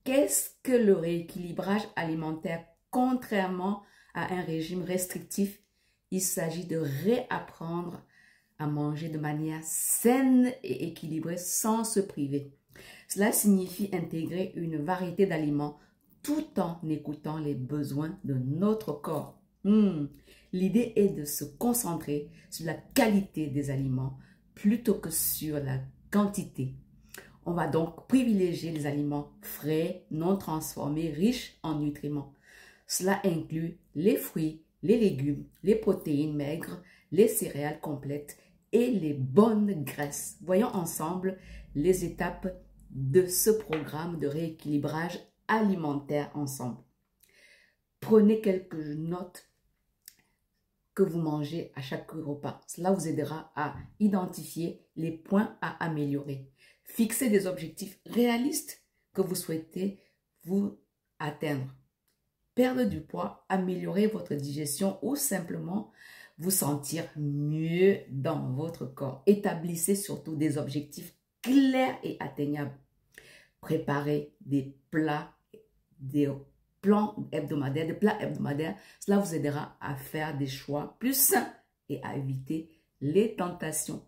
Qu'est-ce que le rééquilibrage alimentaire? Contrairement à un régime restrictif, il s'agit de réapprendre à manger de manière saine et équilibrée sans se priver. Cela signifie intégrer une variété d'aliments tout en écoutant les besoins de notre corps. L'idée est de se concentrer sur la qualité des aliments plutôt que sur la quantité. On va donc privilégier les aliments frais, non transformés, riches en nutriments. Cela inclut les fruits, les légumes, les protéines maigres, les céréales complètes et les bonnes graisses. Voyons ensemble les étapes de ce programme de rééquilibrage alimentaire ensemble. Prenez quelques notes que vous mangez à chaque repas. Cela vous aidera à identifier les points à améliorer. Fixez des objectifs réalistes que vous souhaitez vous atteindre. Perdre du poids, améliorer votre digestion ou simplement vous sentir mieux dans votre corps. Établissez surtout des objectifs clairs et atteignables. Préparez des plats hebdomadaires. Cela vous aidera à faire des choix plus sains et à éviter les tentations.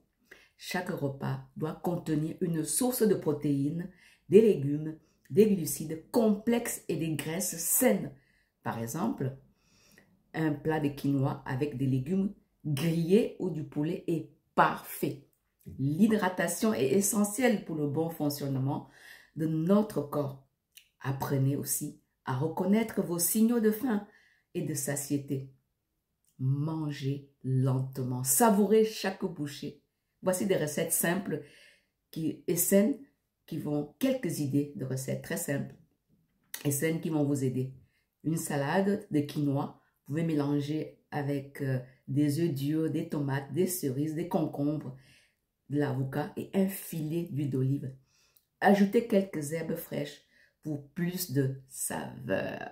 Chaque repas doit contenir une source de protéines, des légumes, des glucides complexes et des graisses saines. Par exemple, un plat de quinoa avec des légumes grillés ou du poulet est parfait. L'hydratation est essentielle pour le bon fonctionnement de notre corps. Apprenez aussi à reconnaître vos signaux de faim et de satiété. Mangez lentement, savourez chaque bouchée. Voici des recettes simples et saines quelques idées de recettes très simples et saines qui vont vous aider. Une salade de quinoa, vous pouvez mélanger avec des œufs durs, des tomates, des cerises, des concombres, de l'avocat et un filet d'huile d'olive. Ajoutez quelques herbes fraîches pour plus de saveur.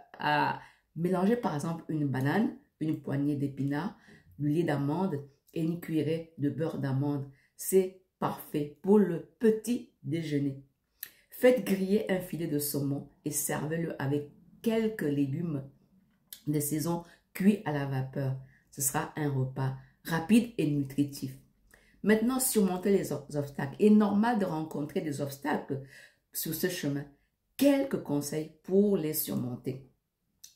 Mélangez par exemple une banane, une poignée d'épinards, du lait d'amande et une cuillerée de beurre d'amande. C'est parfait pour le petit déjeuner. Faites griller un filet de saumon et servez-le avec quelques légumes de saison cuits à la vapeur. Ce sera un repas rapide et nutritif. Maintenant, surmontez les obstacles. Il est normal de rencontrer des obstacles sur ce chemin. Quelques conseils pour les surmonter.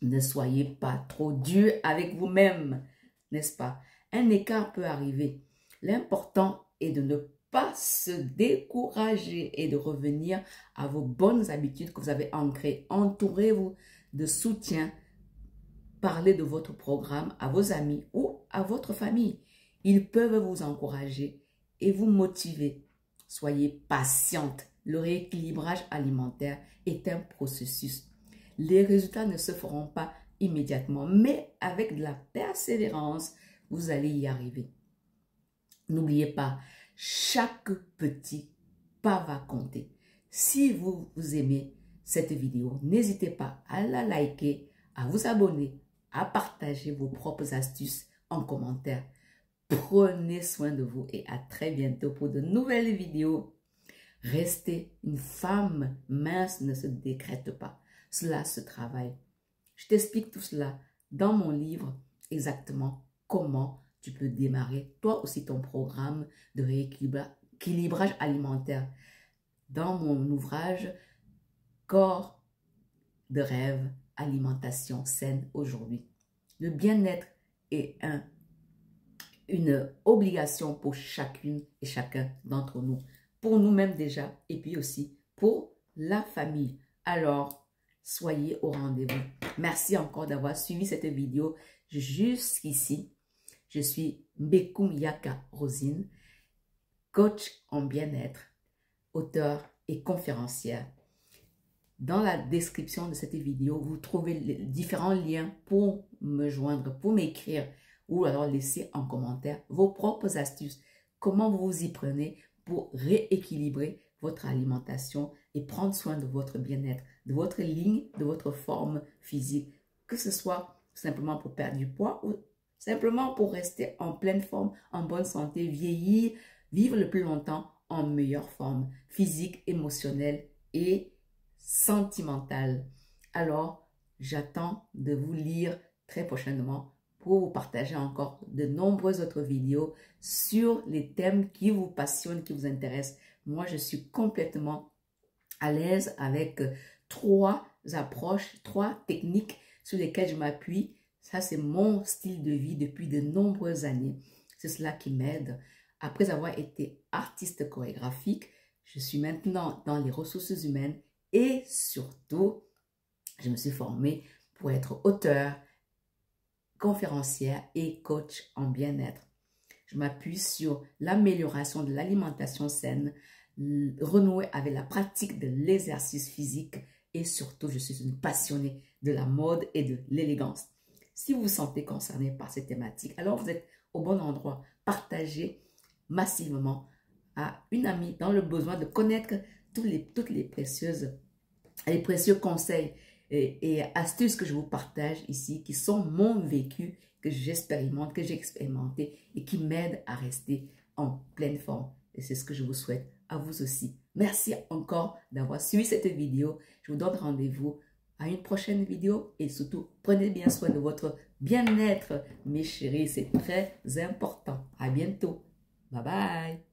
Ne soyez pas trop dur avec vous-même, n'est-ce pas? Un écart peut arriver. L'important est de ne pas se décourager et de revenir à vos bonnes habitudes que vous avez ancrées. Entourez-vous de soutien. Parlez de votre programme à vos amis ou à votre famille. Ils peuvent vous encourager et vous motiver. Soyez patiente. Le rééquilibrage alimentaire est un processus. Les résultats ne se feront pas immédiatement, mais avec de la persévérance, vous allez y arriver. N'oubliez pas, chaque petit pas va compter. Si vous aimez cette vidéo, n'hésitez pas à la liker, à vous abonner, à partager vos propres astuces en commentaire. Prenez soin de vous et à très bientôt pour de nouvelles vidéos. Rester une femme mince ne se décrète pas. Cela se travaille. Je t'explique tout cela dans mon livre, exactement comment tu peux démarrer toi aussi ton programme de rééquilibrage alimentaire. Dans mon ouvrage Corps de rêve, alimentation saine aujourd'hui. Le bien-être est une obligation pour chacune et chacun d'entre nous. Pour nous-mêmes déjà et puis aussi pour la famille. Alors, soyez au rendez-vous. Merci encore d'avoir suivi cette vidéo jusqu'ici. Je suis Mbekoum Yaka Rosine, coach en bien-être, auteure et conférencière. Dans la description de cette vidéo, vous trouvez les différents liens pour me joindre, pour m'écrire ou alors laisser en commentaire vos propres astuces. Comment vous vous y prenez pour rééquilibrer votre alimentation et prendre soin de votre bien-être, de votre ligne, de votre forme physique. Que ce soit simplement pour perdre du poids ou simplement pour rester en pleine forme, en bonne santé, vieillir, vivre le plus longtemps en meilleure forme physique, émotionnelle et sentimentale. Alors, j'attends de vous lire très prochainement pour vous partager encore de nombreuses autres vidéos sur les thèmes qui vous passionnent, qui vous intéressent. Moi, je suis complètement à l'aise avec 3 approches, 3 techniques sur lesquelles je m'appuie. Ça, c'est mon style de vie depuis de nombreuses années. C'est cela qui m'aide. Après avoir été artiste chorégraphique, je suis maintenant dans les ressources humaines et surtout, je me suis formée pour être auteure, conférencière et coach en bien-être. Je m'appuie sur l'amélioration de l'alimentation saine, renouer avec la pratique de l'exercice physique et surtout, je suis une passionnée de la mode et de l'élégance. Si vous vous sentez concerné par ces thématiques, alors vous êtes au bon endroit. Partagez massivement à une amie dans le besoin de connaître toutes les précieux conseils et astuces que je vous partage ici, qui sont mon vécu, que j'expérimente, que j'ai expérimenté et qui m'aident à rester en pleine forme. Et c'est ce que je vous souhaite à vous aussi. Merci encore d'avoir suivi cette vidéo. Je vous donne rendez-vous à une prochaine vidéo et surtout, prenez bien soin de votre bien-être, mes chéris. C'est très important. À bientôt. Bye bye.